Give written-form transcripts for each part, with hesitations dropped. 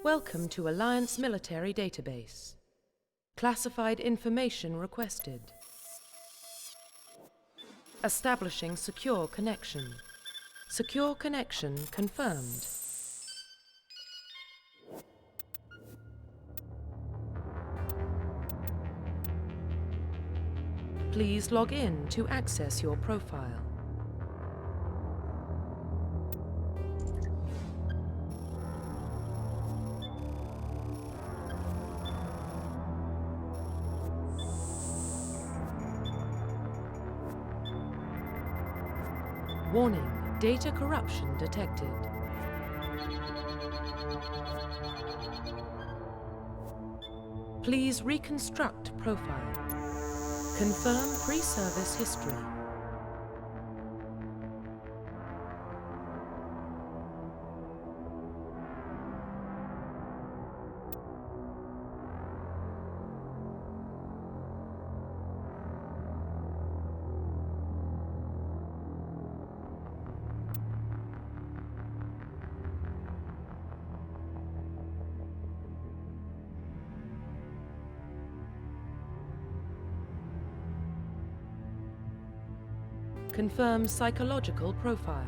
Welcome to Alliance Military Database. Classified information requested. Establishing secure connection. Secure connection confirmed. Please log in to access your profile. Warning, data corruption detected. Please reconstruct profile. Confirm pre-service history. Confirm psychological profile.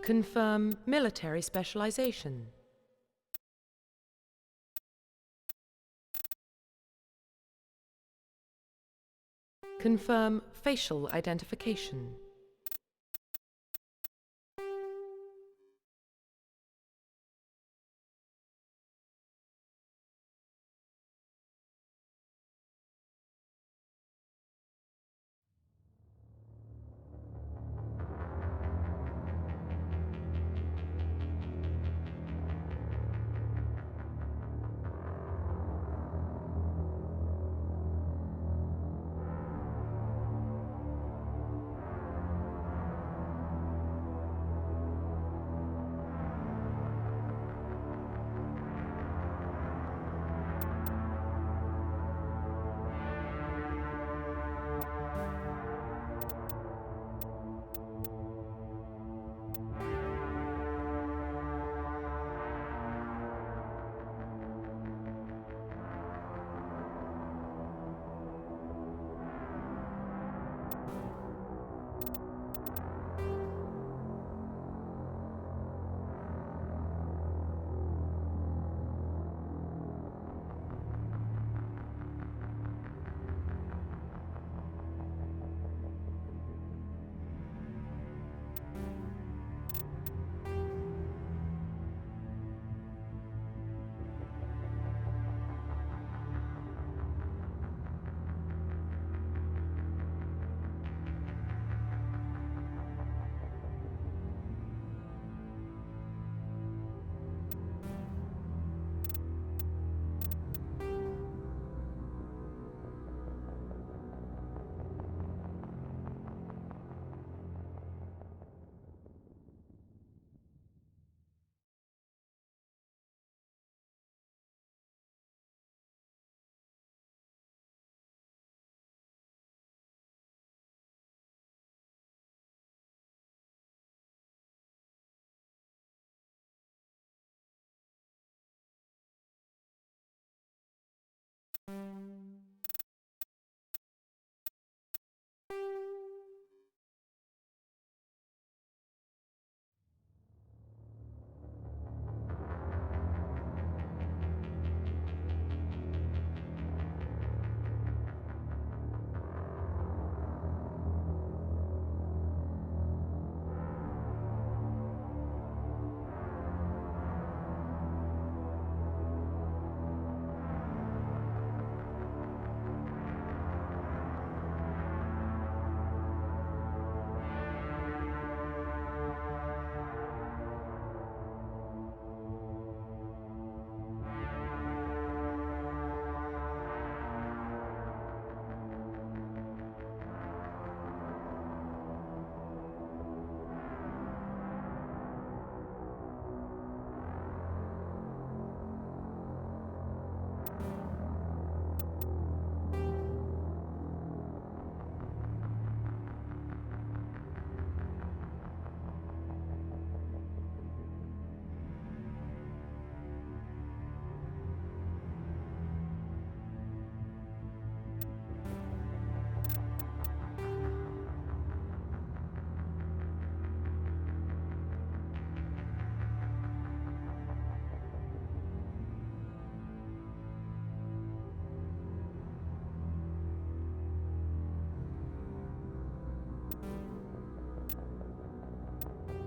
Confirm military specialization. Confirm facial identification.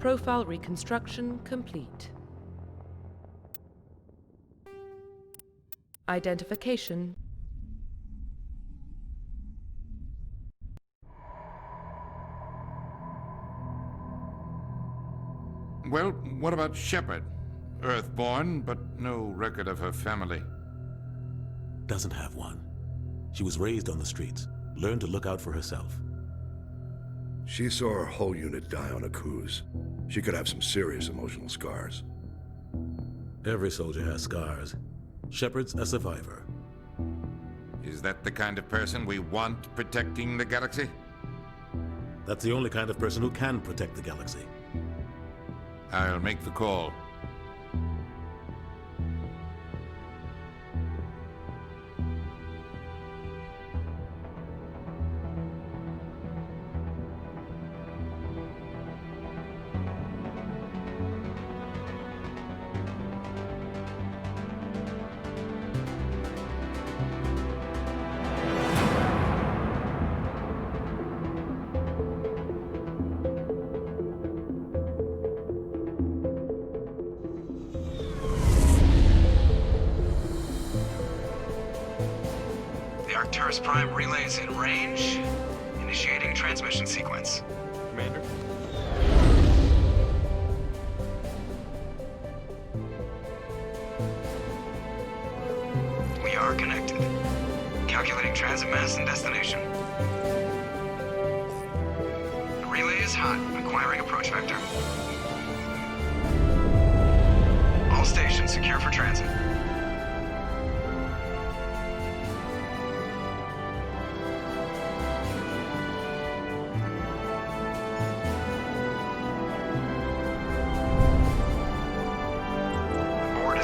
Profile reconstruction complete. Identification. Well, what about Shepard? Earthborn, but no record of her family. Doesn't have one. She was raised on the streets, learned to look out for herself. She saw her whole unit die on a cruise. She could have some serious emotional scars. Every soldier has scars. Shepard's a survivor. Is that the kind of person we want protecting the galaxy? That's the only kind of person who can protect the galaxy. I'll make the call. Arcturus Prime relays in range. Initiating transmission sequence. Commander? We are connected. Calculating transit mass and destination. The relay is hot, acquiring approach vector. All stations secure for transit.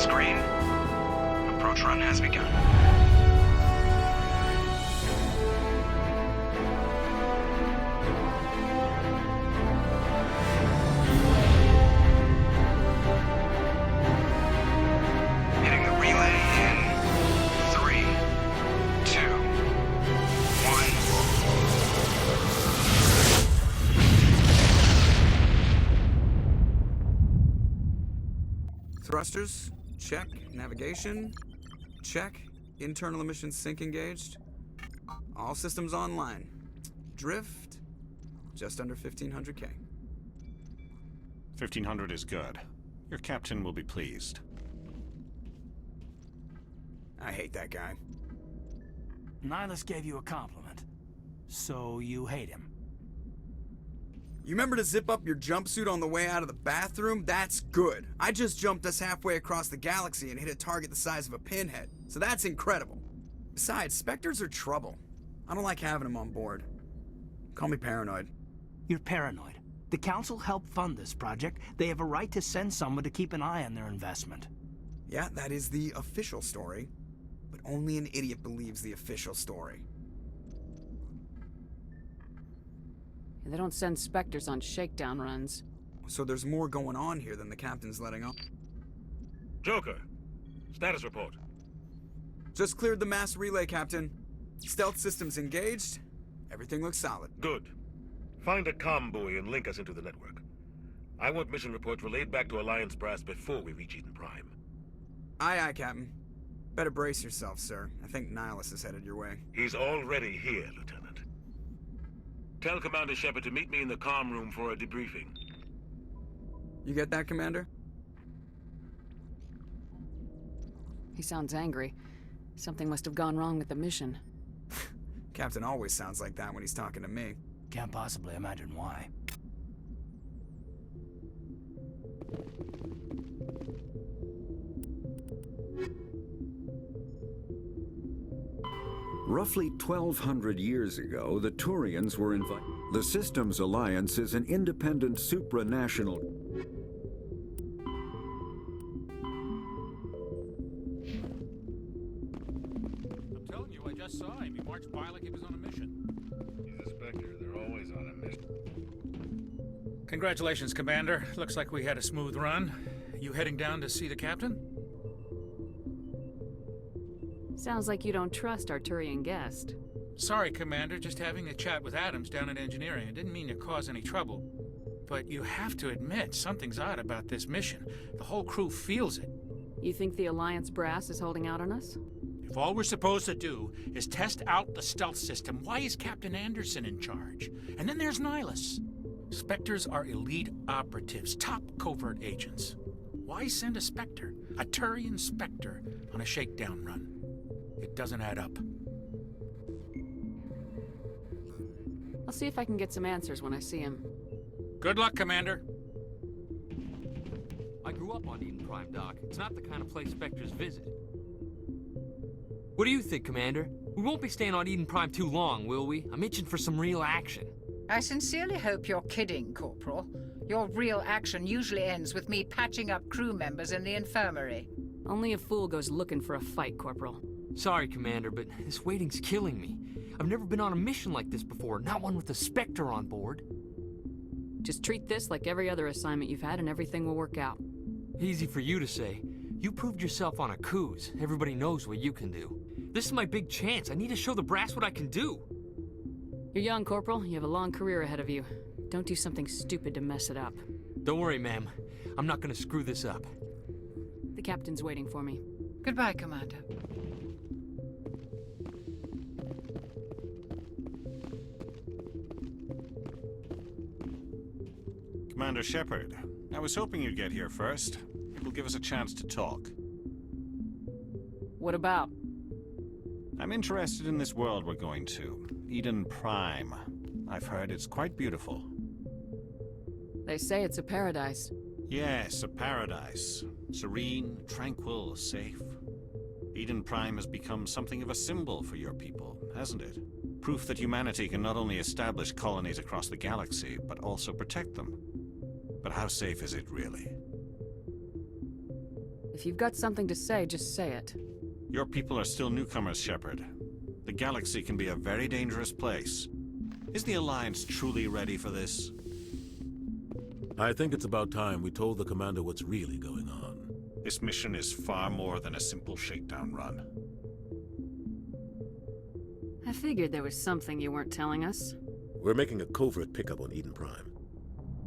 Green. Approach run has begun. Hitting the relay in 3, 2, 1. Thrusters. Check. Navigation. Check. Internal emissions sync engaged. All systems online. Drift. Just under 1500K. 1500 is good. Your captain will be pleased. I hate that guy. Nihilus gave you a compliment. So you hate him. You remember to zip up your jumpsuit on the way out of the bathroom? That's good. I just jumped us halfway across the galaxy and hit a target the size of a pinhead. So that's incredible. Besides, Spectres are trouble. I don't like having them on board. Call me paranoid. You're paranoid. The Council helped fund this project. They have a right to send someone to keep an eye on their investment. Yeah, that is the official story. But only an idiot believes the official story. They don't send Spectres on shakedown runs. So there's more going on here than the captain's letting on. Joker, status report. Just cleared the mass relay, Captain. Stealth systems engaged. Everything looks solid. Good. Find a comm buoy and link us into the network. I want mission reports relayed back to Alliance brass before we reach Eden Prime. Aye, aye, Captain. Better brace yourself, sir. I think Nihilus is headed your way. He's already here, Lieutenant. Tell Commander Shepard to meet me in the comm room for a debriefing. You get that, Commander? He sounds angry. Something must have gone wrong with the mission. Captain always sounds like that when he's talking to me. Can't possibly imagine why. Roughly 1,200 years ago, the Turians were invited. The Systems Alliance is an independent supranational. I'm telling you, I just saw him. He marched by like he was on a mission. He's a Spectre. They're always on a mission. Congratulations, Commander. Looks like we had a smooth run. You heading down to see the captain? Sounds like you don't trust our Turian guest. Sorry, Commander. Just having a chat with Adams down at engineering. It didn't mean to cause any trouble. but you have to admit something's odd about this mission. The whole crew feels it. You think the Alliance brass is holding out on us? If all we're supposed to do is test out the stealth system, why is Captain Anderson in charge? And then there's Nihilus. Spectres are elite operatives, top covert agents. Why send a Spectre, a Turian Spectre, on a shakedown run? It doesn't add up. I'll see if I can get some answers when I see him. Good luck, Commander. I grew up on Eden Prime, Doc. It's not the kind of place Spectres visit. What do you think, Commander? We won't be staying on Eden Prime too long, will we? I'm itching for some real action. I sincerely hope you're kidding, Corporal. Your real action usually ends with me patching up crew members in the infirmary. Only a fool goes looking for a fight, Corporal. Sorry, Commander, but this waiting's killing me. I've never been on a mission like this before, not one with a Spectre on board. Just treat this like every other assignment you've had and everything will work out. Easy for you to say. You proved yourself on a cruise. Everybody knows what you can do. This is my big chance. I need to show the brass what I can do. You're young, Corporal. You have a long career ahead of you. Don't do something stupid to mess it up. Don't worry, ma'am. I'm not gonna screw this up. The captain's waiting for me. Goodbye, Commander. Commander Shepard, I was hoping you'd get here first. It will give us a chance to talk. What about? I'm interested in this world we're going to, Eden Prime. I've heard it's quite beautiful. They say it's a paradise. Yes, a paradise. Serene, tranquil, safe. Eden Prime has become something of a symbol for your people, hasn't it? Proof that humanity can not only establish colonies across the galaxy, but also protect them. But how safe is it really? If you've got something to say, just say it. Your people are still newcomers, Shepard. The galaxy can be a very dangerous place. Is the Alliance truly ready for this? I think it's about time we told the Commander what's really going on. This mission is far more than a simple shakedown run. I figured there was something you weren't telling us. We're making a covert pickup on Eden Prime.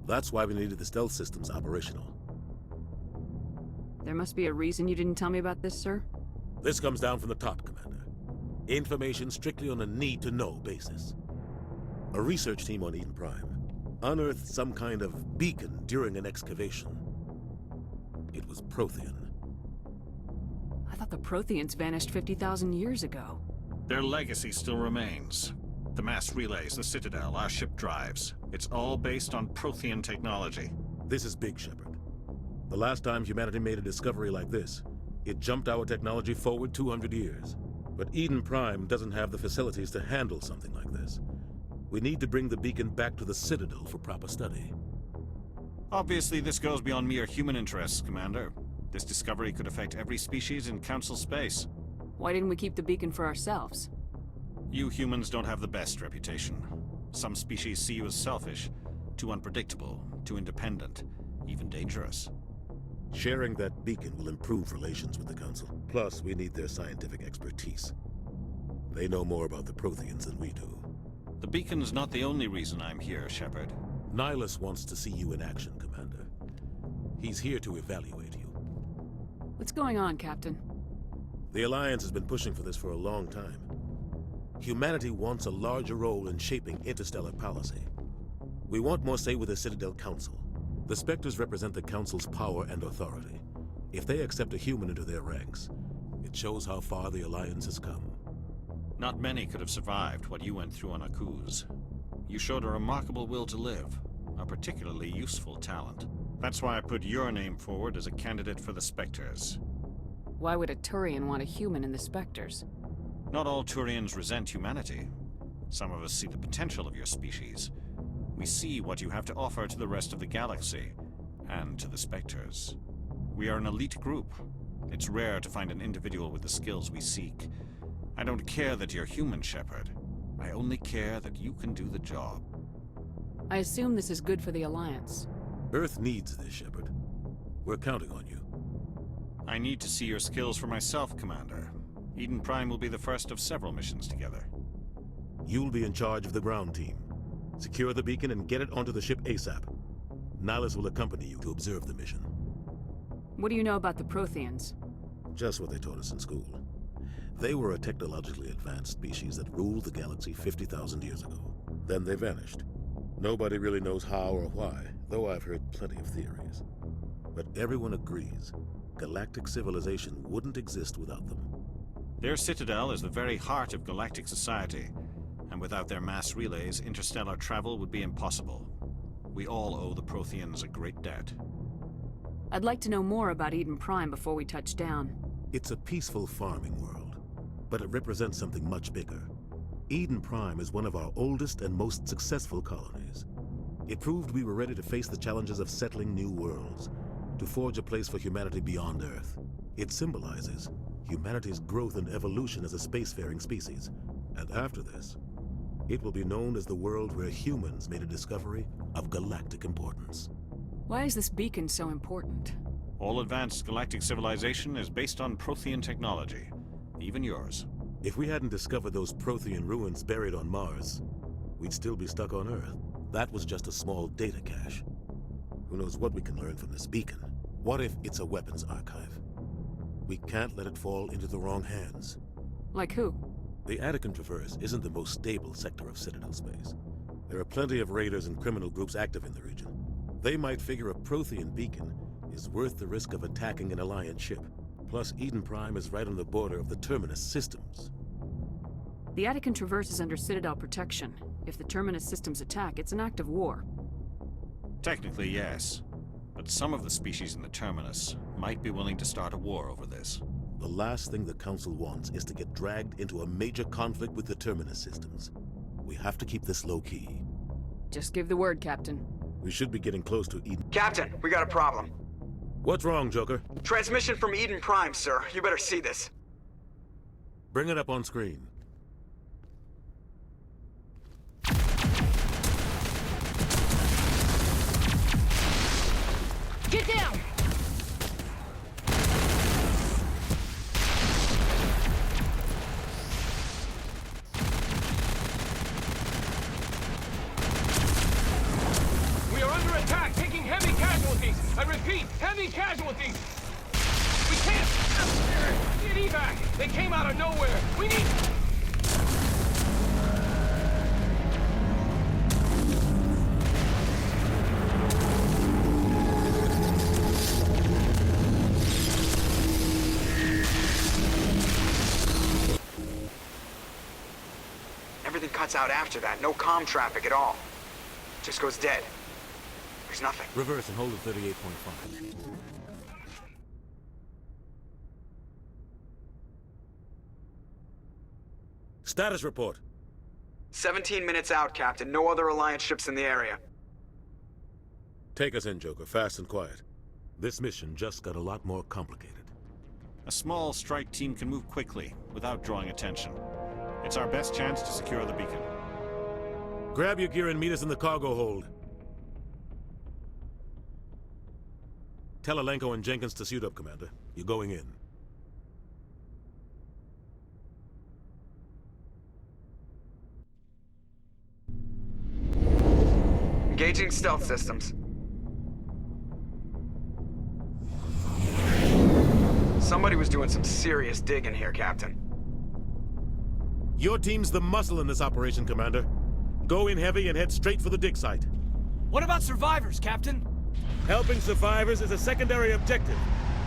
That's why we needed the stealth systems operational. There must be a reason you didn't tell me about this, sir? This comes down from the top, Commander. Information strictly on a need-to-know basis. A research team on Eden Prime unearthed some kind of beacon during an excavation. It was Prothean. I thought the Protheans vanished 50,000 years ago. Their legacy still remains. The mass relays, the Citadel, our ship drives. It's all based on Prothean technology. This is big, Shepard. The last time humanity made a discovery like this, it jumped our technology forward 200 years. But Eden Prime doesn't have the facilities to handle something like this. We need to bring the beacon back to the Citadel for proper study. Obviously, this goes beyond mere human interests, Commander. This discovery could affect every species in Council space. Why didn't we keep the beacon for ourselves? You humans don't have the best reputation. Some species see you as selfish, too unpredictable, too independent, even dangerous. Sharing that beacon will improve relations with the Council. Plus, we need their scientific expertise. They know more about the Protheans than we do. The beacon's not the only reason I'm here, Shepard. Nihilus wants to see you in action, Commander. He's here to evaluate you. What's going on, Captain? The Alliance has been pushing for this for a long time. Humanity wants a larger role in shaping interstellar policy. We want more say with the Citadel Council. The Spectres represent the Council's power and authority. If they accept a human into their ranks, it shows how far the Alliance has come. Not many could have survived what you went through on Akuz. You showed a remarkable will to live, a particularly useful talent. That's why I put your name forward as a candidate for the Spectres. Why would a Turian want a human in the Spectres? Not all Turians resent humanity. Some of us see the potential of your species. We see what you have to offer to the rest of the galaxy, and to the Spectres. We are an elite group. It's rare to find an individual with the skills we seek. I don't care that you're human, Shepard. I only care that you can do the job. I assume this is good for the Alliance. Earth needs this, Shepard. We're counting on you. I need to see your skills for myself, Commander. Eden Prime will be the first of several missions together. You'll be in charge of the ground team. Secure the beacon and get it onto the ship ASAP. Nihilus will accompany you to observe the mission. What do you know about the Protheans? Just what they taught us in school. They were a technologically advanced species that ruled the galaxy 50,000 years ago. Then they vanished. Nobody really knows how or why, though I've heard plenty of theories. But everyone agrees, galactic civilization wouldn't exist without them. Their citadel is the very heart of galactic society, and without their mass relays, interstellar travel would be impossible. We all owe the Protheans a great debt. I'd like to know more about Eden Prime before we touch down. It's a peaceful farming world, but it represents something much bigger. Eden Prime is one of our oldest and most successful colonies. It proved we were ready to face the challenges of settling new worlds, to forge a place for humanity beyond Earth. It symbolizes humanity's growth and evolution as a spacefaring species. And after this, it will be known as the world where humans made a discovery of galactic importance. Why is this beacon so important? All advanced galactic civilization is based on Prothean technology, even yours. If we hadn't discovered those Prothean ruins buried on Mars, we'd still be stuck on Earth. That was just a small data cache. Who knows what we can learn from this beacon? What if it's a weapons archive? We can't let it fall into the wrong hands. Like who? The Attican Traverse isn't the most stable sector of Citadel space. There are plenty of raiders and criminal groups active in the region. They might figure a Prothean beacon is worth the risk of attacking an Alliance ship. Plus, Eden Prime is right on the border of the Terminus systems. The Attican Traverse is under Citadel protection. If the Terminus systems attack, it's an act of war. Technically, yes. But some of the species in the Terminus might be willing to start a war over this. The last thing the Council wants is to get dragged into a major conflict with the Terminus systems. We have to keep this low-key. Just give the word, Captain. We should be getting close to Eden. Captain, we got a problem. What's wrong, Joker? Transmission from Eden Prime, sir. You better see this. Bring it up on screen. Get down! We are under attack, taking heavy casualties. I repeat, heavy casualties. We can't... Need evac. They came out of nowhere. We need... Everything cuts out after that. No comm traffic at all. Just goes dead. There's nothing. Reverse and hold at 38.5. Status report. 17 minutes out, Captain. No other Alliance ships in the area. Take us in, Joker, fast and quiet. This mission just got a lot more complicated. A small strike team can move quickly, without drawing attention. It's our best chance to secure the beacon. Grab your gear and meet us in the cargo hold. Tell Alenko and Jenkins to suit up, Commander. You're going in. Engaging stealth systems. Somebody was doing some serious digging here, Captain. Your team's the muscle in this operation, Commander. Go in heavy and head straight for the dig site. What about survivors, Captain? Helping survivors is a secondary objective.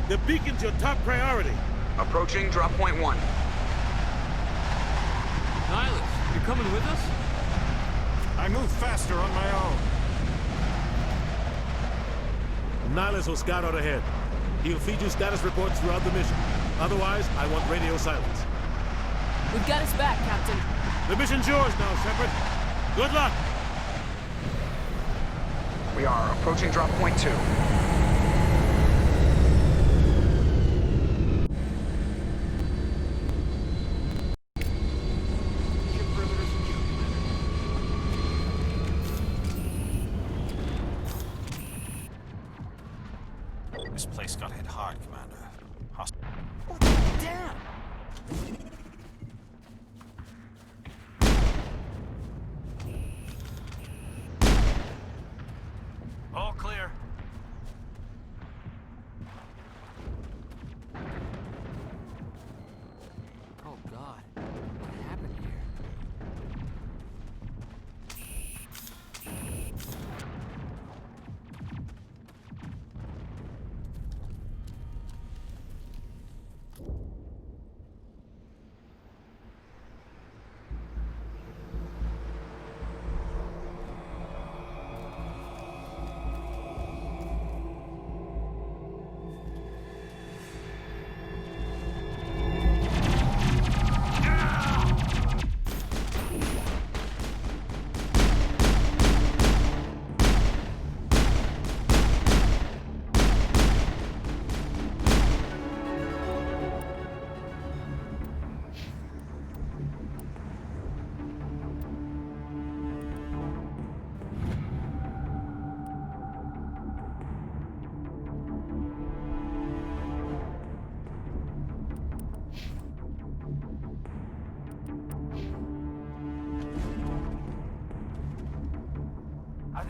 The beacon's your top priority. Approaching drop point 1. Nihilus, you're coming with us? I move faster on my own. Nihilus will scout out ahead. He'll feed you status reports throughout the mission. Otherwise, I want radio silence. We've got his back, Captain. The mission's yours now, Shepard. Good luck! We are approaching drop point 2. This place got hit hard, Commander. Damn! All clear.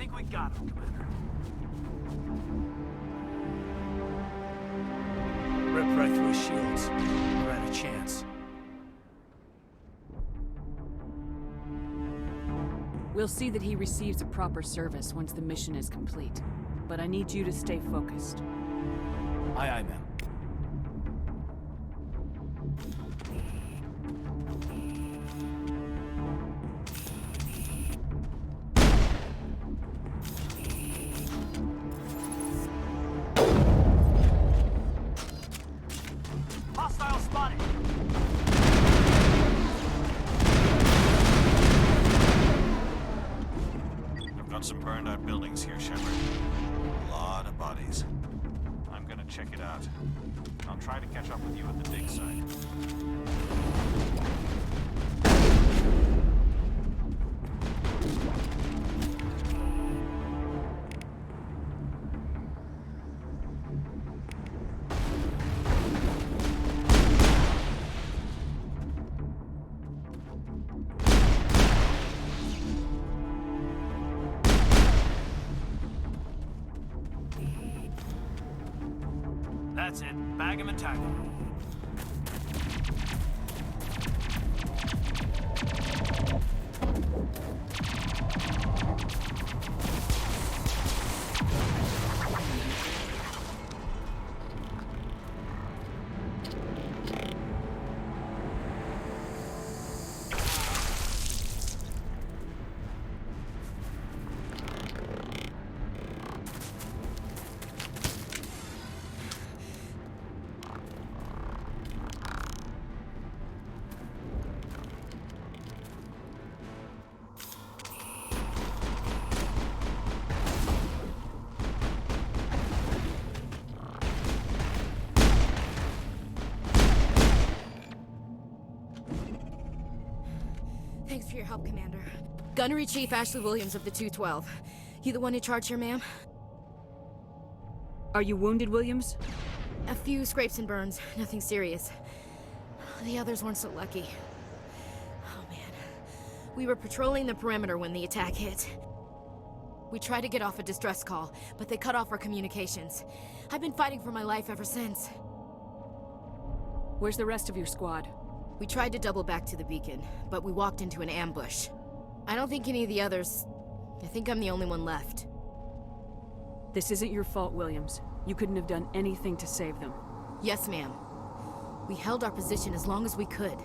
think we got him, Commander. Ripped right through his shields. Never had a chance. We'll see that he receives a proper service once the mission is complete. But I need you to stay focused. Aye, aye, ma'am. Hostile spotted! I've got some burned out buildings here, Shepard. A lot of bodies. I'm gonna check it out. I'll try to catch up with you at the dig site. That's it. Bag him and tag him. Thanks for your help, Commander. Gunnery Chief Ashley Williams of the 212. You the one in charge here, ma'am? Are you wounded, Williams? A few scrapes and burns, nothing serious. The others weren't so lucky. Oh man. We were patrolling the perimeter when the attack hit. We tried to get off a distress call, but they cut off our communications. I've been fighting for my life ever since. Where's the rest of your squad? We tried to double back to the beacon, but we walked into an ambush. I don't think any of the others... I think I'm the only one left. This isn't your fault, Williams. You couldn't have done anything to save them. Yes, ma'am. We held our position as long as we could,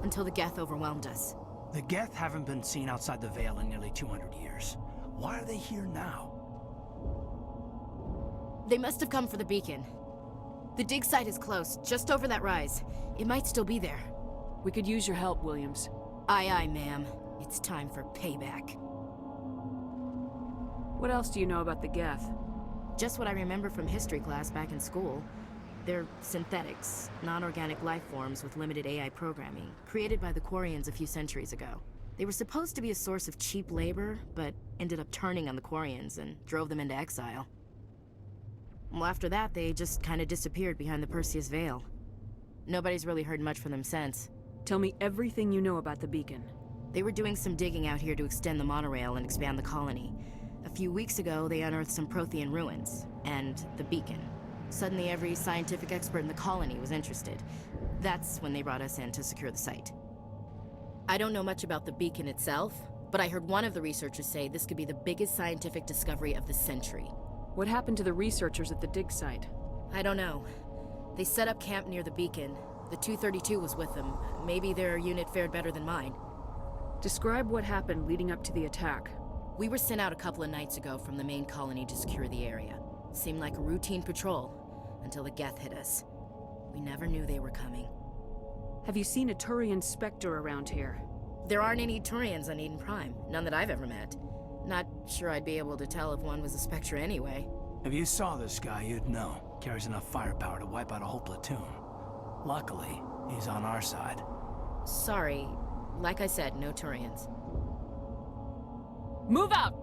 until the Geth overwhelmed us. The Geth haven't been seen outside the Veil in nearly 200 years. Why are they here now? They must have come for the beacon. The dig site is close, just over that rise. It might still be there. We could use your help, Williams. Aye, aye, ma'am. It's time for payback. What else do you know about the Geth? Just what I remember from history class back in school. They're synthetics, non-organic life forms with limited AI programming, created by the Quarians a few centuries ago. They were supposed to be a source of cheap labor, but ended up turning on the Quarians and drove them into exile. Well, after that, they just kind of disappeared behind the Perseus Veil. Nobody's really heard much from them since. Tell me everything you know about the beacon. They were doing some digging out here to extend the monorail and expand the colony. A few weeks ago, they unearthed some Prothean ruins, and the beacon. Suddenly, every scientific expert in the colony was interested. That's when they brought us in to secure the site. I don't know much about the beacon itself, but I heard one of the researchers say this could be the biggest scientific discovery of the century. What happened to the researchers at the dig site? I don't know. They set up camp near the beacon. The 232 was with them. Maybe their unit fared better than mine. Describe what happened leading up to the attack. We were sent out a couple of nights ago from the main colony to secure the area. Seemed like a routine patrol, until the Geth hit us. We never knew they were coming. Have you seen a Turian Spectre around here? There aren't any Turians on Eden Prime. None that I've ever met. Not sure I'd be able to tell if one was a Spectre anyway. If you saw this guy, you'd know. Carries enough firepower to wipe out a whole platoon. Luckily, he's on our side. Sorry. Like I said, no Turians. Move out!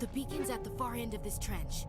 The beacon's at the far end of this trench.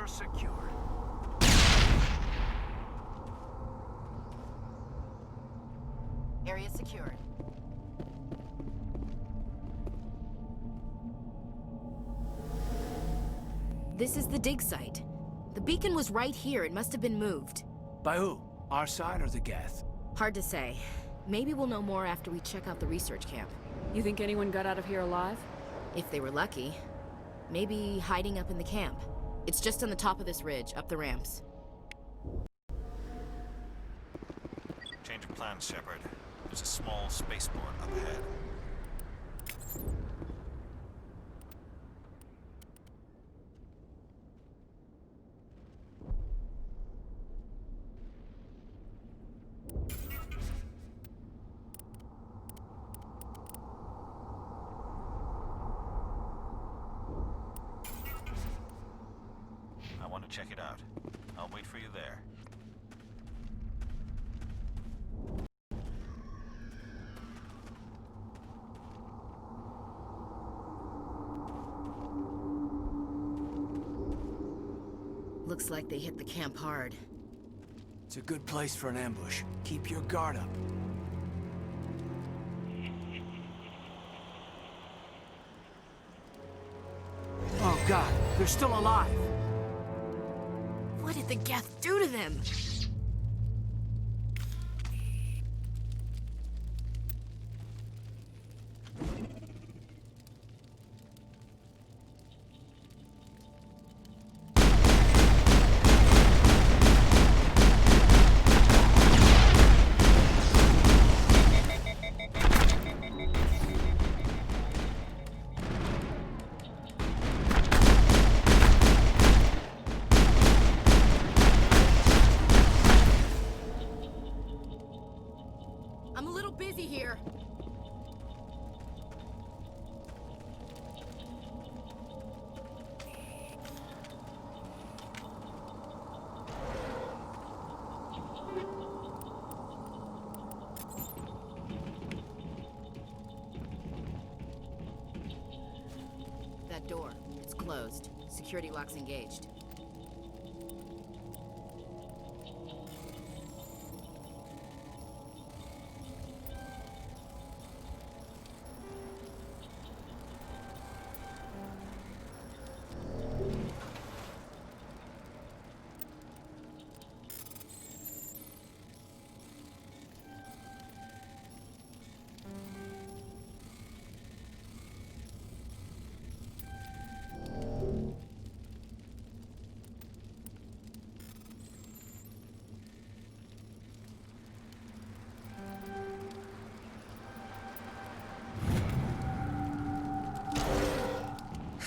Secured. Area secured. This is the dig site. The beacon was right here. It must have been moved. By who? Our side or the Geth? Hard to say. Maybe we'll know more after we check out the research camp. You think anyone got out of here alive? If they were lucky. Maybe hiding up in the camp. It's just on the top of this ridge, up the ramps. Change of plans, Shepard. There's a small spaceport up ahead. I want to check it out. I'll wait for you there. Looks like they hit the camp hard. It's a good place for an ambush. Keep your guard up. Oh God, they're still alive! What did the Geth do to them? I'm a little busy here. That door, it's closed. Security lock's engaged.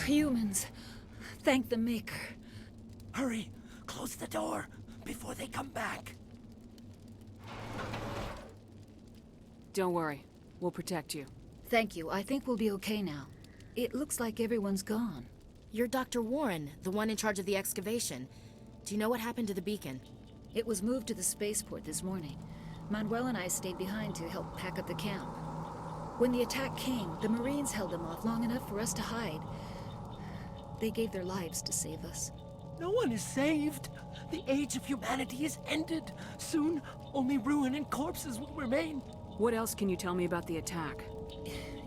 Humans. Thank the Maker. Hurry! Close the door before they come back. Don't worry. We'll protect you. Thank you. I think we'll be okay now. It looks like everyone's gone. You're Dr. Warren, the one in charge of the excavation. Do you know what happened to the beacon? It was moved to the spaceport this morning. Manuel and I stayed behind to help pack up the camp. When the attack came, the Marines held them off long enough for us to hide. They gave their lives to save us. No one is saved. The age of humanity is ended. Soon, only ruin and corpses will remain. What else can you tell me about the attack?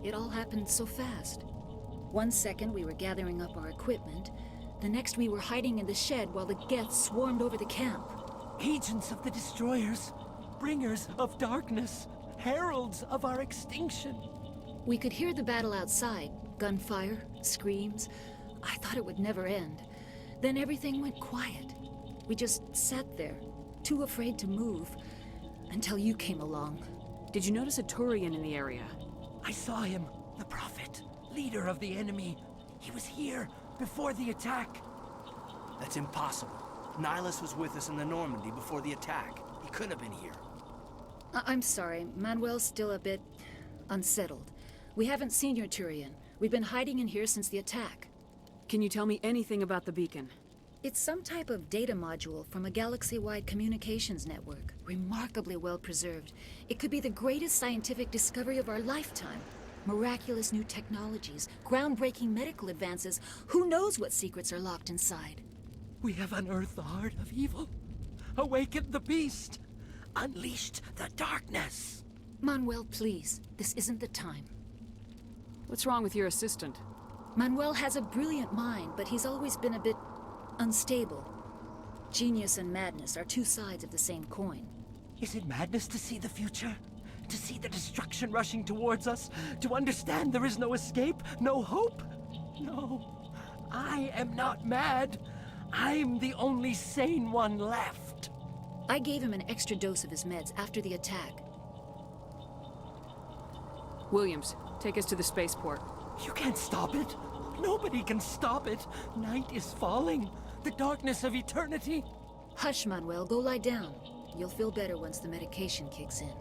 It all happened so fast. 1 second we were gathering up our equipment. The next we were hiding in the shed while the Geth swarmed over the camp. Agents of the Destroyers. Bringers of darkness. Heralds of our extinction. We could hear the battle outside. Gunfire, screams. I thought it would never end. Then everything went quiet. We just sat there, too afraid to move, until you came along. Did you notice a Turian in the area? I saw him, the Prophet, leader of the enemy. He was here before the attack. That's impossible. Nihilus was with us in the Normandy before the attack. He couldn't have been here. I'm sorry, Manuel's still a bit unsettled. We haven't seen your Turian. We've been hiding in here since the attack. Can you tell me anything about the beacon? It's some type of data module from a galaxy-wide communications network. Remarkably well preserved. It could be the greatest scientific discovery of our lifetime. Miraculous new technologies, groundbreaking medical advances. Who knows what secrets are locked inside? We have unearthed the heart of evil, awakened the beast, unleashed the darkness. Manuel, please. This isn't the time. What's wrong with your assistant? Manuel has a brilliant mind, but he's always been a bit unstable. Genius and madness are two sides of the same coin. Is it madness to see the future? To see the destruction rushing towards us? To understand there is no escape, no hope? No, I am not mad. I'm the only sane one left. I gave him an extra dose of his meds after the attack. Williams, take us to the spaceport. You can't stop it. Nobody can stop it. Night is falling. The darkness of eternity. Hush, Manuel. Go lie down. You'll feel better once the medication kicks in.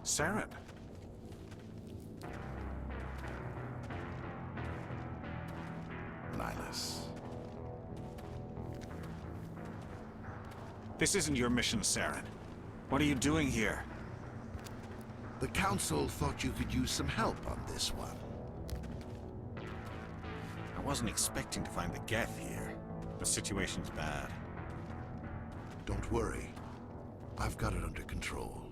Saren. Nihilus. This isn't your mission, Saren. What are you doing here? The Council thought you could use some help on this one. I wasn't expecting to find the Geth here. The situation's bad. Don't worry. I've got it under control.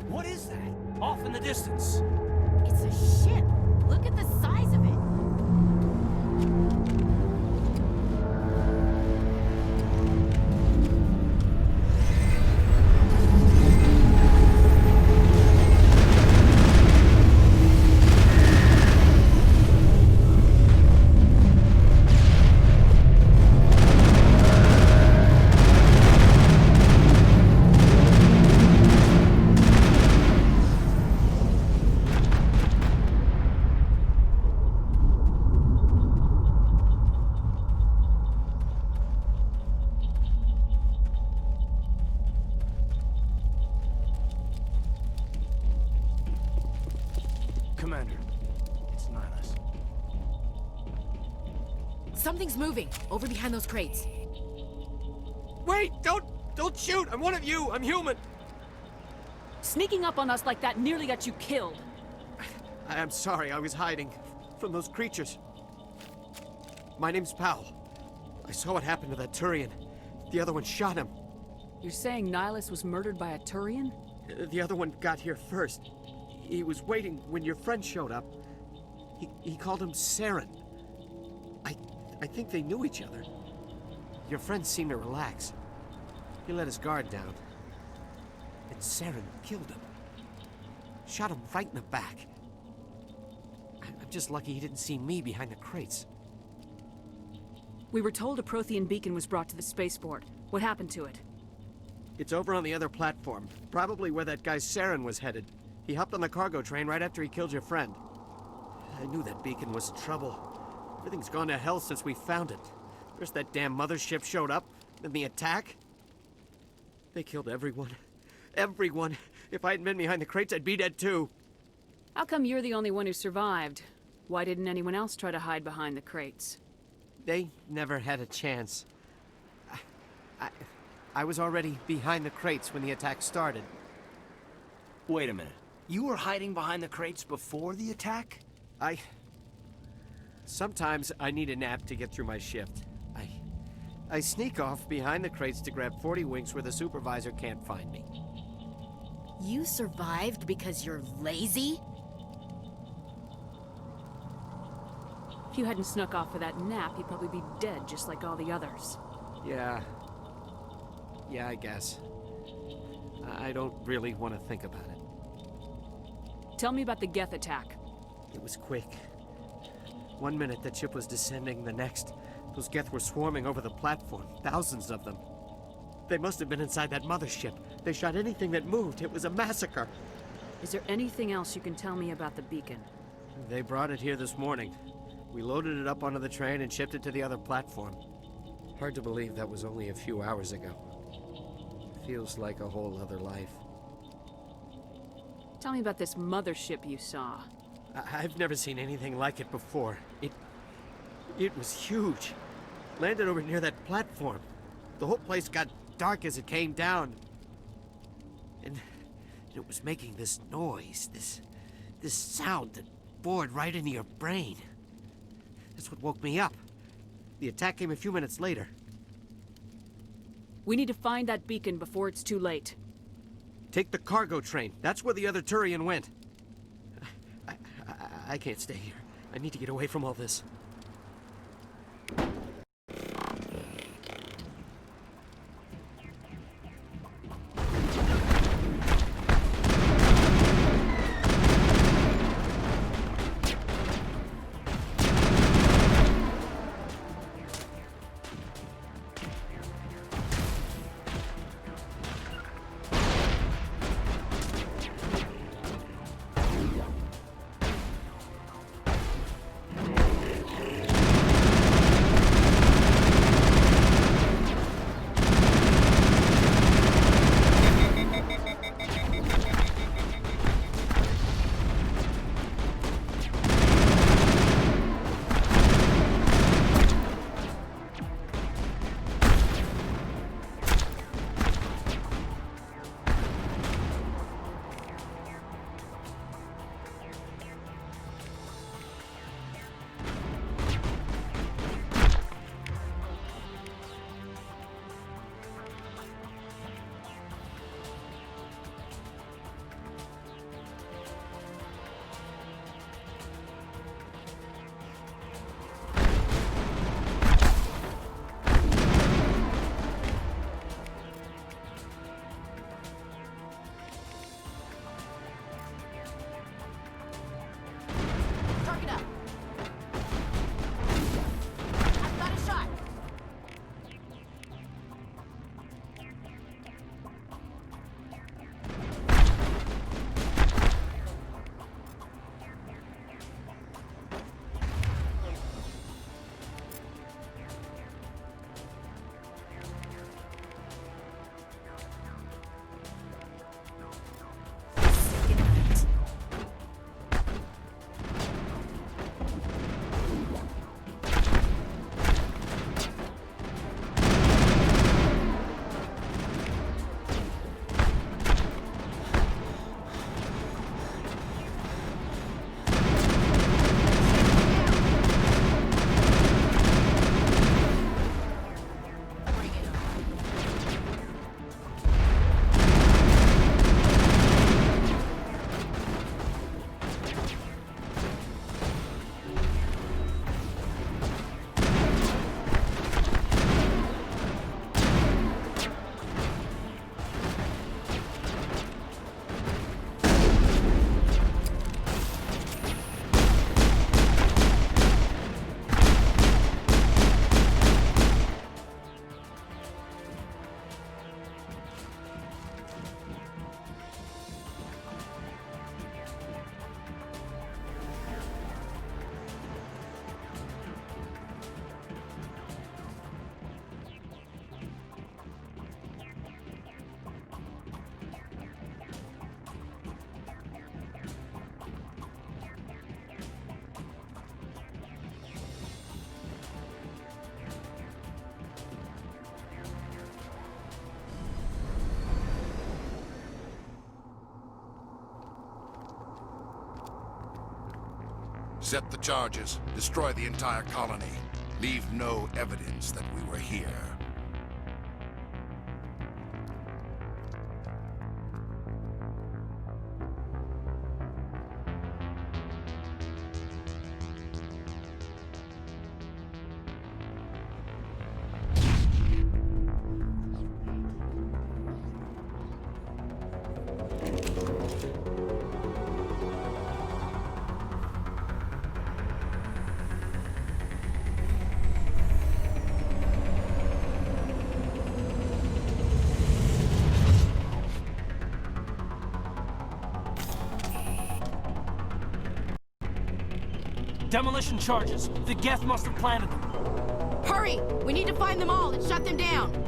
What is that? Off in the distance. It's a ship. Look at the size of it. Commander, it's Nihilus. Something's moving over behind those crates. Wait! Don't shoot! I'm one of you! I'm human! Sneaking up on us like that nearly got you killed. I'm sorry, I was hiding from those creatures. My name's Powell. I saw what happened to that Turian. The other one shot him. You're saying Nihilus was murdered by a Turian? The other one got here first. He was waiting when your friend showed up. He called him Saren. I think they knew each other. Your friend seemed to relax. He let his guard down. And Saren killed him. Shot him right in the back. I'm just lucky he didn't see me behind the crates. We were told a Prothean beacon was brought to the spaceport. What happened to it? It's over on the other platform. Probably where that guy Saren was headed. He hopped on the cargo train right after he killed your friend. I knew that beacon was trouble. Everything's gone to hell since we found it. First that damn mothership showed up, then the attack. They killed everyone. Everyone. If I hadn't been behind the crates, I'd be dead too. How come you're the only one who survived? Why didn't anyone else try to hide behind the crates? They never had a chance. I was already behind the crates when the attack started. Wait a minute. You were hiding behind the crates before the attack? Sometimes I need a nap to get through my shift. I sneak off behind the crates to grab 40 winks where the supervisor can't find me. You survived because you're lazy? If you hadn't snuck off for that nap, you'd probably be dead just like all the others. Yeah, I guess. I don't really want to think about it. Tell me about the Geth attack. It was quick. 1 minute the ship was descending, the next, those Geth were swarming over the platform, thousands of them. They must have been inside that mothership. They shot anything that moved. It was a massacre. Is there anything else you can tell me about the beacon? They brought it here this morning. We loaded it up onto the train and shipped it to the other platform. Hard to believe that was only a few hours ago. Feels like a whole other life. Tell me about this mothership you saw. I've never seen anything like it before. It was huge. Landed over near that platform. The whole place got dark as it came down. And it was making this noise, this sound that bored right into your brain. That's what woke me up. The attack came a few minutes later. We need to find that beacon before it's too late. Take the cargo train. That's where the other Turian went. I can't stay here. I need to get away from all this. Set the charges. Destroy the entire colony. Leave no evidence that we were here. Demolition charges. The Geth must have planted them. Hurry! We need to find them all and shut them down!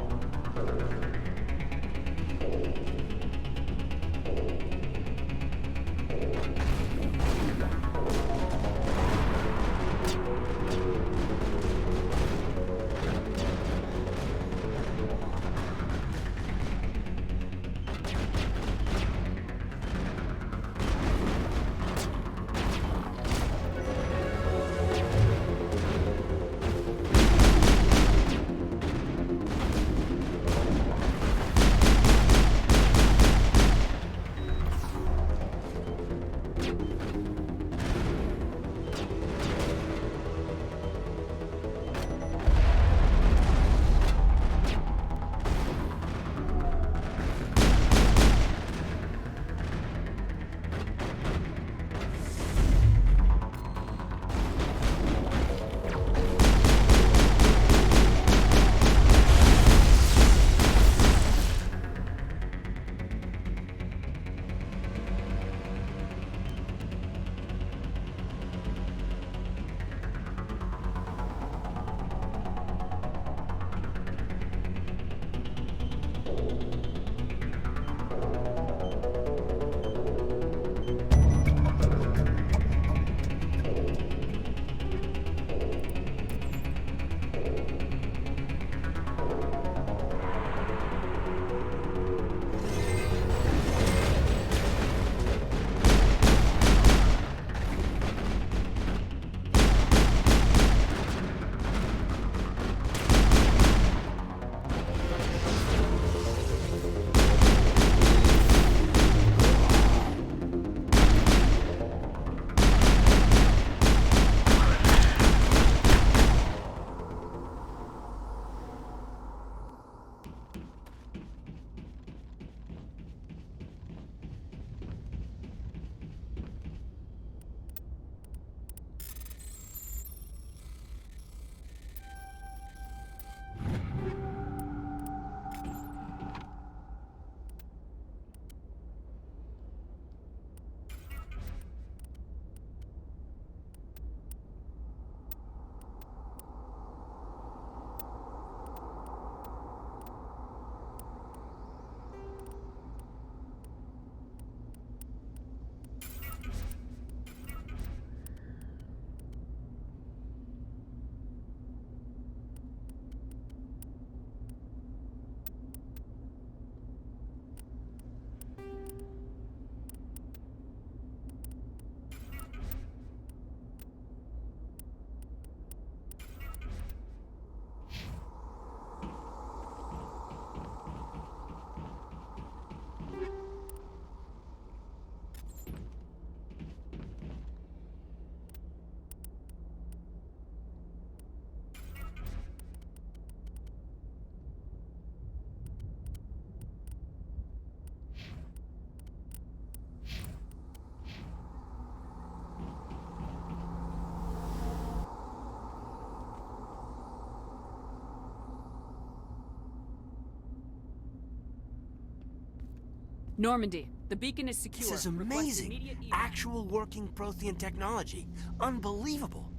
Normandy, the beacon is secure. This is amazing. Actual working Prothean technology. Unbelievable.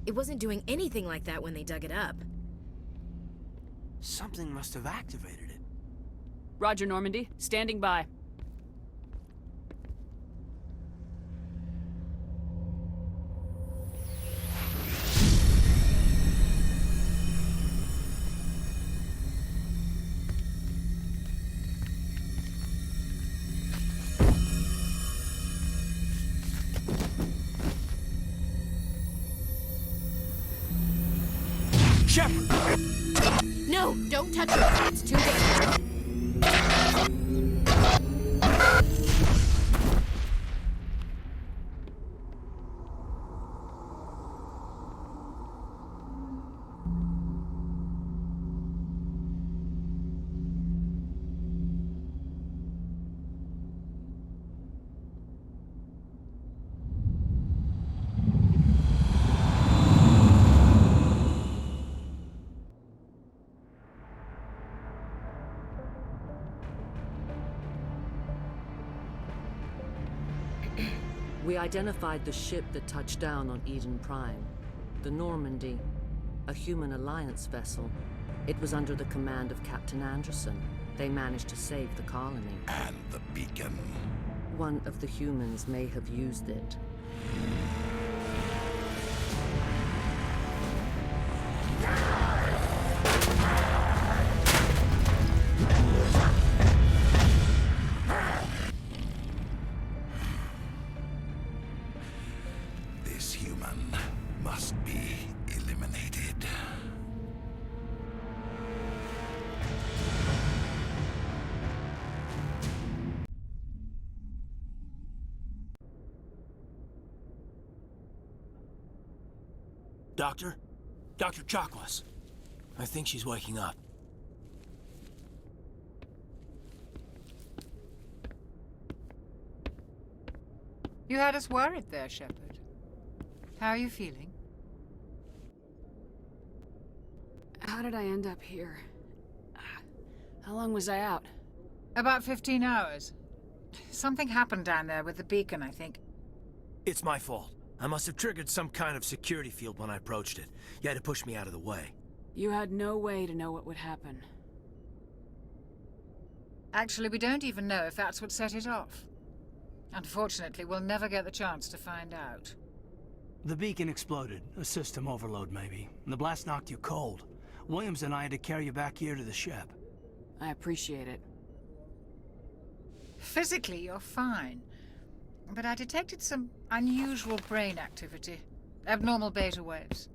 It wasn't doing anything like that when they dug it up. Something must have activated it. Roger, Normandy. Standing by. Shepard! No, don't touch it. It's too dangerous. We identified the ship that touched down on Eden Prime. The Normandy, a human alliance vessel. It was under the command of Captain Anderson. They managed to save the colony. And the beacon. One of the humans may have used it. This human must be eliminated. Doctor? Dr. Chakwas. I think she's waking up. You had us worried there, Shepard. How are you feeling? How did I end up here? How long was I out? About 15 hours. Something happened down there with the beacon, I think. It's my fault. I must have triggered some kind of security field when I approached it. You had to push me out of the way. You had no way to know what would happen. Actually, we don't even know if that's what set it off. Unfortunately, we'll never get the chance to find out. The beacon exploded. A system overload, maybe. The blast knocked you cold. Williams and I had to carry you back here to the ship. I appreciate it. Physically, you're fine. But I detected some unusual brain activity. Abnormal beta waves.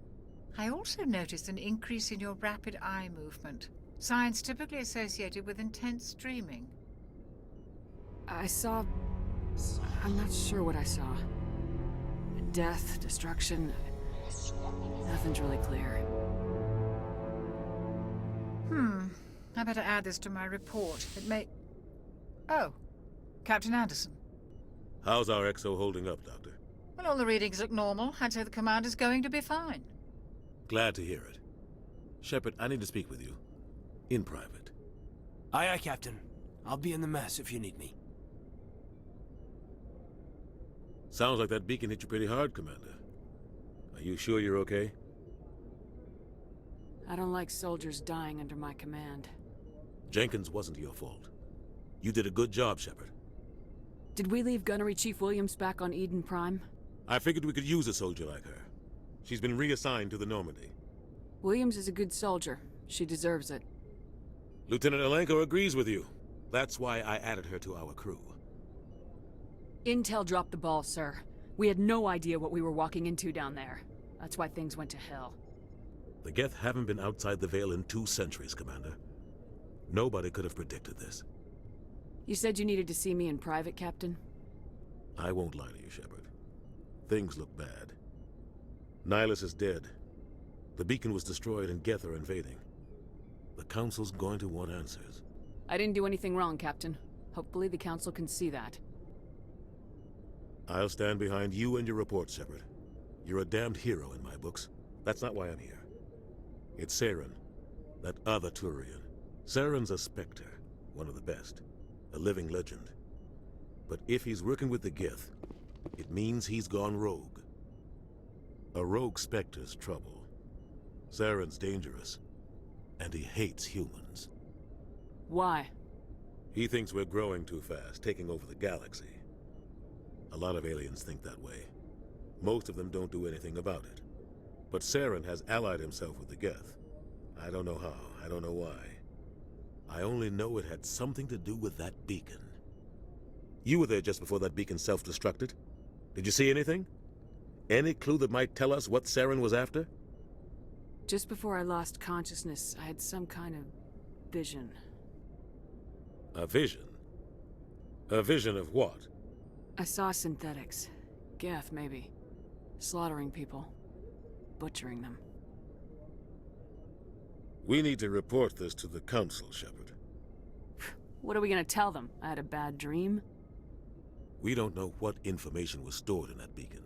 I also noticed an increase in your rapid eye movement. Signs typically associated with intense dreaming. I saw... I'm not sure what I saw. Death, destruction... Nothing's really clear. I better add this to my report. It may... Oh. Captain Anderson. How's our XO holding up, Doctor? Well, all the readings look normal. I'd say the commander's going to be fine. Glad to hear it. Shepard, I need to speak with you. In private. Aye, aye, Captain. I'll be in the mess if you need me. Sounds like that beacon hit you pretty hard, Commander. Are you sure you're okay? I don't like soldiers dying under my command. Jenkins wasn't your fault. You did a good job, Shepard. Did we leave Gunnery Chief Williams back on Eden Prime? I figured we could use a soldier like her. She's been reassigned to the Normandy. Williams is a good soldier. She deserves it. Lieutenant Alenko agrees with you. That's why I added her to our crew. Intel dropped the ball, sir. We had no idea what we were walking into down there. That's why things went to hell. The Geth haven't been outside the Veil in 2 centuries, Commander. Nobody could have predicted this. You said you needed to see me in private, Captain? I won't lie to you, Shepard. Things look bad. Nihilus is dead. The beacon was destroyed and Geth are invading. The Council's going to want answers. I didn't do anything wrong, Captain. Hopefully the Council can see that. I'll stand behind you and your report, Shepard. You're a damned hero in my books. That's not why I'm here. It's Saren, that other Turian. Saren's a Spectre, one of the best. A living legend. But if he's working with the Geth, it means he's gone rogue. A rogue Spectre's trouble. Saren's dangerous, and he hates humans. Why? He thinks we're growing too fast, taking over the galaxy. A lot of aliens think that way. Most of them don't do anything about it. But Saren has allied himself with the Geth. I don't know how, I don't know why. I only know it had something to do with that beacon. You were there just before that beacon self-destructed. Did you see anything? Any clue that might tell us what Saren was after? Just before I lost consciousness, I had some kind of vision. A vision? A vision of what? I saw synthetics. Geth, maybe. Slaughtering people. Butchering them. We need to report this to the Council, Shepard. What are we gonna tell them? I had a bad dream? We don't know what information was stored in that beacon.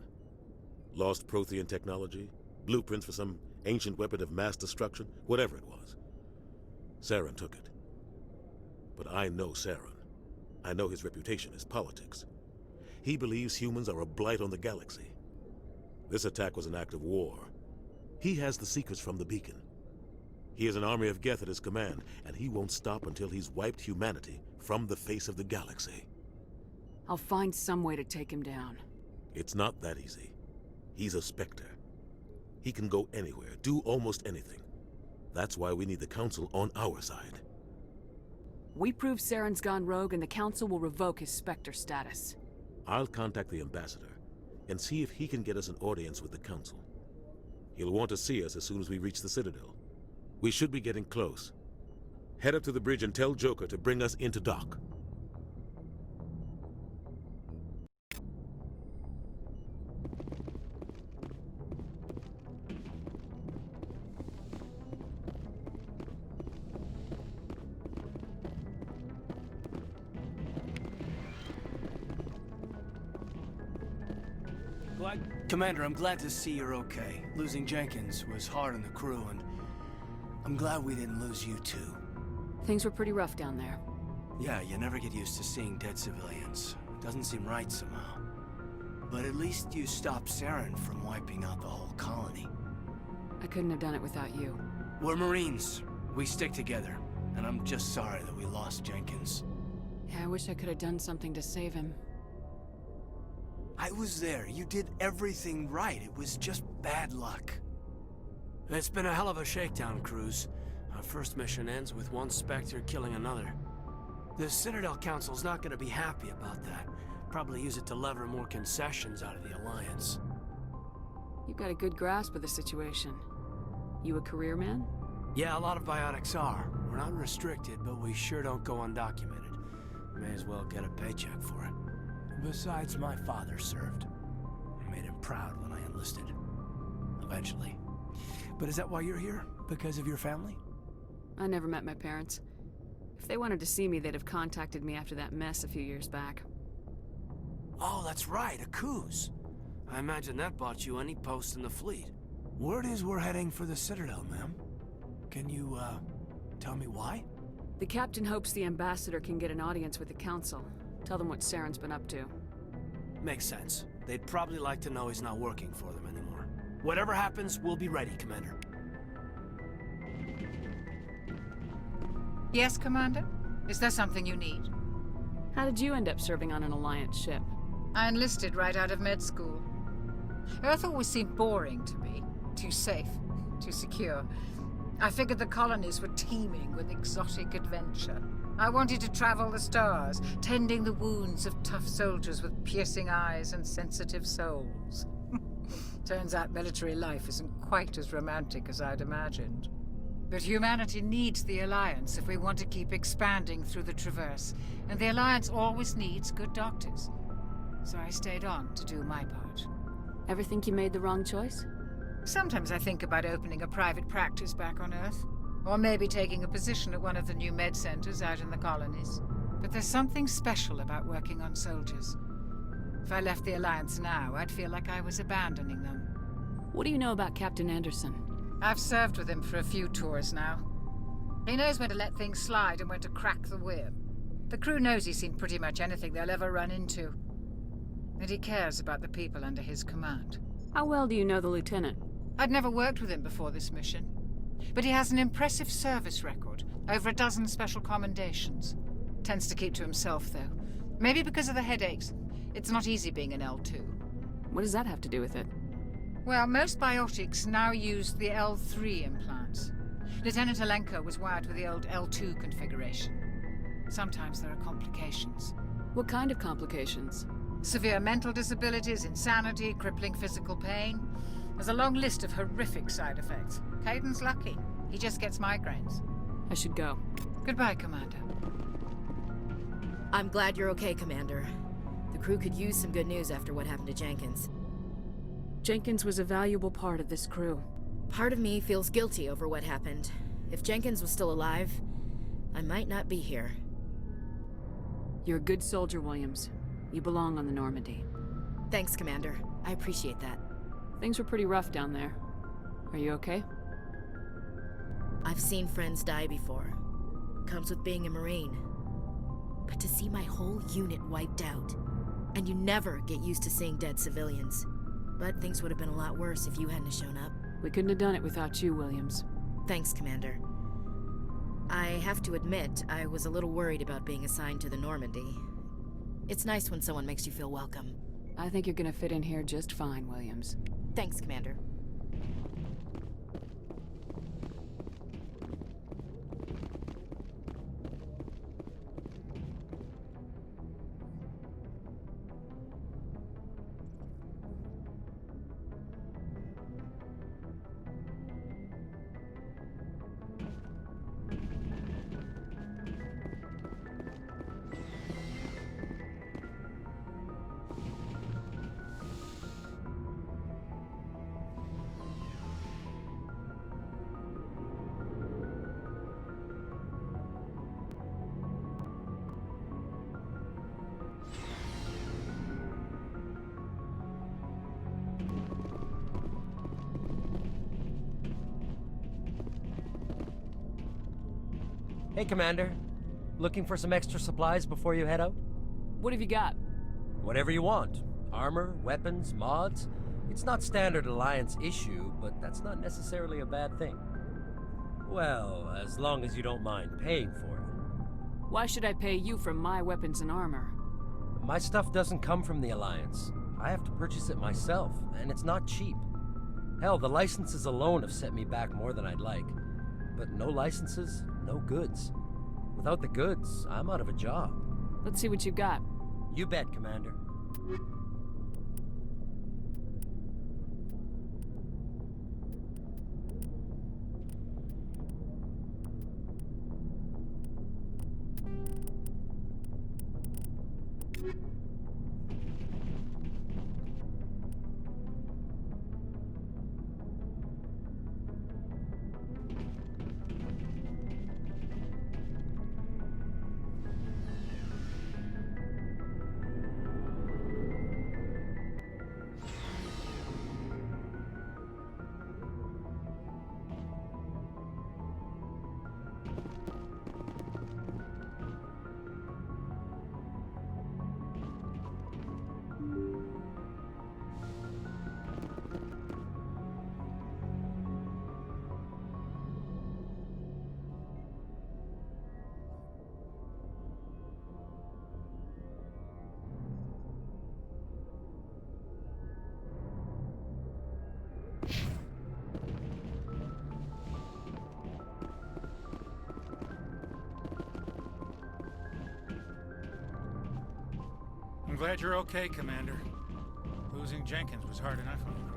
Lost Prothean technology? Blueprints for some ancient weapon of mass destruction? Whatever it was. Saren took it. But I know Saren. I know his reputation is politics. He believes humans are a blight on the galaxy. This attack was an act of war. He has the secrets from the beacon. He has an army of Geth at his command, and he won't stop until he's wiped humanity from the face of the galaxy. I'll find some way to take him down. It's not that easy. He's a Spectre. He can go anywhere, do almost anything. That's why we need the Council on our side. We prove Saren's gone rogue and the Council will revoke his Spectre status. I'll contact the Ambassador and see if he can get us an audience with the Council. He'll want to see us as soon as we reach the Citadel. We should be getting close. Head up to the bridge and tell Joker to bring us into dock. Commander, I'm glad to see you're okay. Losing Jenkins was hard on the crew, and I'm glad we didn't lose you too. Things were pretty rough down there. Yeah, you never get used to seeing dead civilians. It doesn't seem right somehow. But at least you stopped Saren from wiping out the whole colony. I couldn't have done it without you. We're Marines. We stick together. And I'm just sorry that we lost Jenkins. Yeah, I wish I could have done something to save him. I was there. You did everything right. It was just bad luck. It's been a hell of a shakedown, Cruz. Our first mission ends with one Spectre killing another. The Citadel Council's not going to be happy about that. Probably use it to lever more concessions out of the Alliance. You've got a good grasp of the situation. You a career man? Yeah, a lot of biotics are. We're not restricted, but we sure don't go undocumented. May as well get a paycheck for it. Besides, my father served. I made him proud when I enlisted. Eventually. But is that why you're here? Because of your family? I never met my parents. If they wanted to see me, they'd have contacted me after that mess a few years back. Oh, that's right, a Coos. I imagine that bought you any post in the fleet. Word is we're heading for the Citadel, ma'am. Can you, tell me why? The captain hopes the Ambassador can get an audience with the Council. Tell them what Saren's been up to. Makes sense. They'd probably like to know he's not working for them anymore. Whatever happens, we'll be ready, Commander. Yes, Commander? Is there something you need? How did you end up serving on an Alliance ship? I enlisted right out of med school. Earth always seemed boring to me. Too safe, too secure. I figured the colonies were teeming with exotic adventure. I wanted to travel the stars, tending the wounds of tough soldiers with piercing eyes and sensitive souls. Turns out military life isn't quite as romantic as I'd imagined. But humanity needs the Alliance if we want to keep expanding through the Traverse, and the Alliance always needs good doctors. So I stayed on to do my part. Ever think you made the wrong choice? Sometimes I think about opening a private practice back on Earth. Or maybe taking a position at one of the new med centers out in the colonies. But there's something special about working on soldiers. If I left the Alliance now, I'd feel like I was abandoning them. What do you know about Captain Anderson? I've served with him for a few tours now. He knows when to let things slide and when to crack the whip. The crew knows he's seen pretty much anything they'll ever run into. And he cares about the people under his command. How well do you know the Lieutenant? I'd never worked with him before this mission. But he has an impressive service record, over a dozen special commendations. Tends to keep to himself, though. Maybe because of the headaches. It's not easy being an L2. What does that have to do with it? Well, most biotics now use the L3 implants. Lieutenant Alenko was wired with the old L2 configuration. Sometimes there are complications. What kind of complications? Severe mental disabilities, insanity, crippling physical pain. There's a long list of horrific side effects. Caden's lucky. He just gets migraines. I should go. Goodbye, Commander. I'm glad you're okay, Commander. The crew could use some good news after what happened to Jenkins. Jenkins was a valuable part of this crew. Part of me feels guilty over what happened. If Jenkins was still alive, I might not be here. You're a good soldier, Williams. You belong on the Normandy. Thanks, Commander. I appreciate that. Things were pretty rough down there. Are you okay? I've seen friends die before. Comes with being a Marine. But to see my whole unit wiped out, and you never get used to seeing dead civilians. But things would have been a lot worse if you hadn't shown up. We couldn't have done it without you, Williams. Thanks, Commander. I have to admit, I was a little worried about being assigned to the Normandy. It's nice when someone makes you feel welcome. I think you're gonna fit in here just fine, Williams. Thanks, Commander. Hey, Commander. Looking for some extra supplies before you head out? What have you got? Whatever you want. Armor, weapons, mods. It's not standard Alliance issue, but that's not necessarily a bad thing. Well, as long as you don't mind paying for it. Why should I pay you for my weapons and armor? My stuff doesn't come from the Alliance. I have to purchase it myself, and it's not cheap. Hell, the licenses alone have set me back more than I'd like. But no licenses, no goods. Without the goods, I'm out of a job. Let's see what you got. You bet, Commander. I'm glad you're okay, Commander. Losing Jenkins was hard enough on the crew.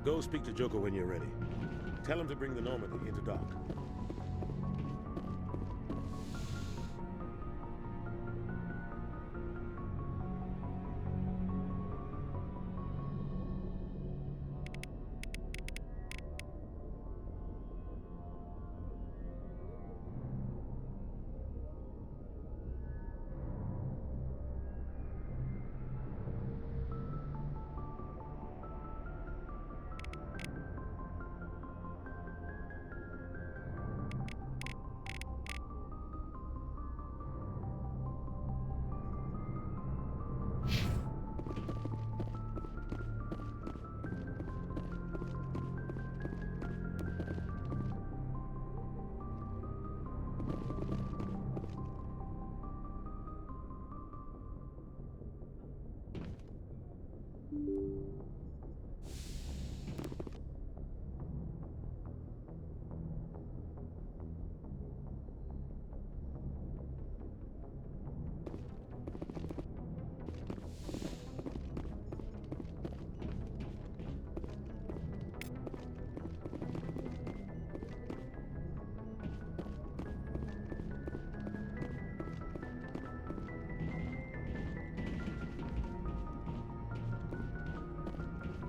Go speak to Joker when you're ready. Tell him to bring the Normandy into dock.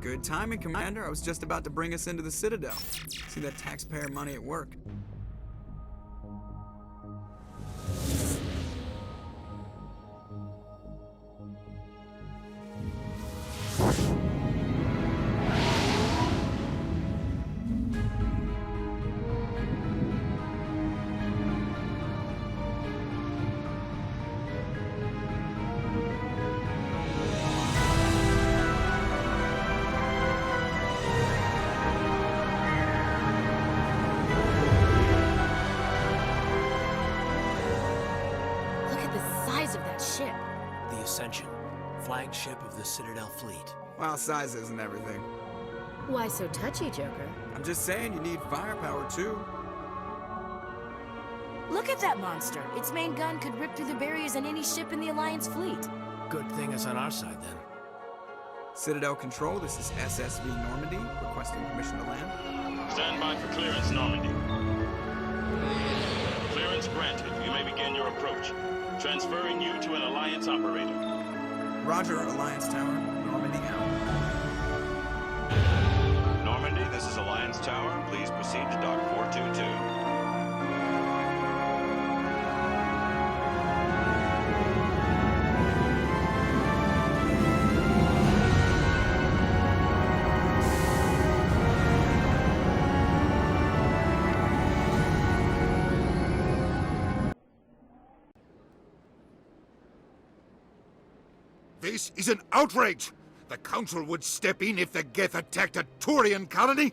Good timing, Commander. I was just about to bring us into the Citadel. See that taxpayer money at work. The Ascension, flagship of the Citadel fleet. Well, size isn't everything. Why so touchy, Joker? I'm just saying you need firepower, too. Look at that monster. Its main gun could rip through the barriers in any ship in the Alliance fleet. Good thing it's on our side, then. Citadel Control, this is SSV Normandy, requesting permission to land. Stand by for clearance, Normandy. Clearance granted. You may begin your approach. Transferring you to an Alliance operator. Roger, Alliance Tower. Normandy out. Normandy, this is Alliance Tower. Please proceed to Dock 422. This is an outrage! The Council would step in if the Geth attacked a Turian colony?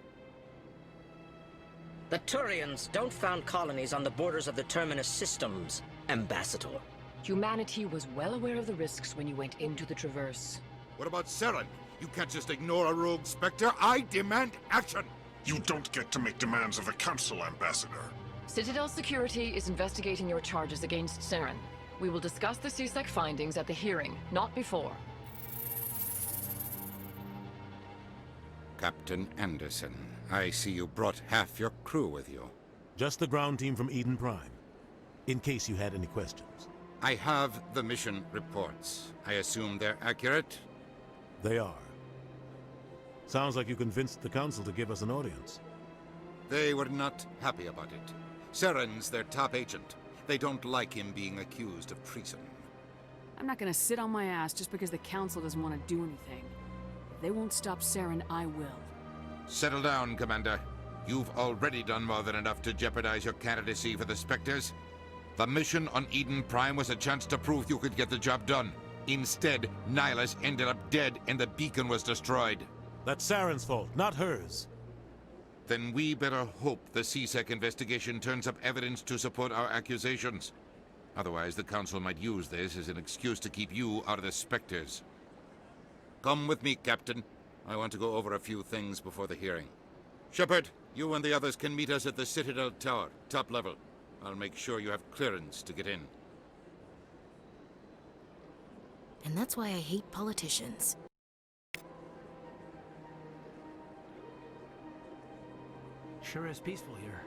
The Turians don't found colonies on the borders of the Terminus systems, Ambassador. Humanity was well aware of the risks when you went into the Traverse. What about Saren? You can't just ignore a rogue Spectre. I demand action! You don't get to make demands of the Council, Ambassador. Citadel Security is investigating your charges against Saren. We will discuss the CSEC findings at the hearing, not before. Captain Anderson, I see you brought half your crew with you. Just the ground team from Eden Prime, in case you had any questions. I have the mission reports. I assume they're accurate? They are. Sounds like you convinced the Council to give us an audience. They were not happy about it. Saren's their top agent. They don't like him being accused of treason. I'm not gonna sit on my ass just because the Council doesn't want to do anything. If they won't stop Saren, I will. Settle down, Commander. You've already done more than enough to jeopardize your candidacy for the Spectres. The mission on Eden Prime was a chance to prove you could get the job done. Instead, Nihilus ended up dead and the beacon was destroyed. That's Saren's fault, not hers. Then we better hope the CSEC investigation turns up evidence to support our accusations. Otherwise, the Council might use this as an excuse to keep you out of the Spectres. Come with me, Captain. I want to go over a few things before the hearing. Shepard, you and the others can meet us at the Citadel Tower, top level. I'll make sure you have clearance to get in. And that's why I hate politicians. Sure is peaceful here.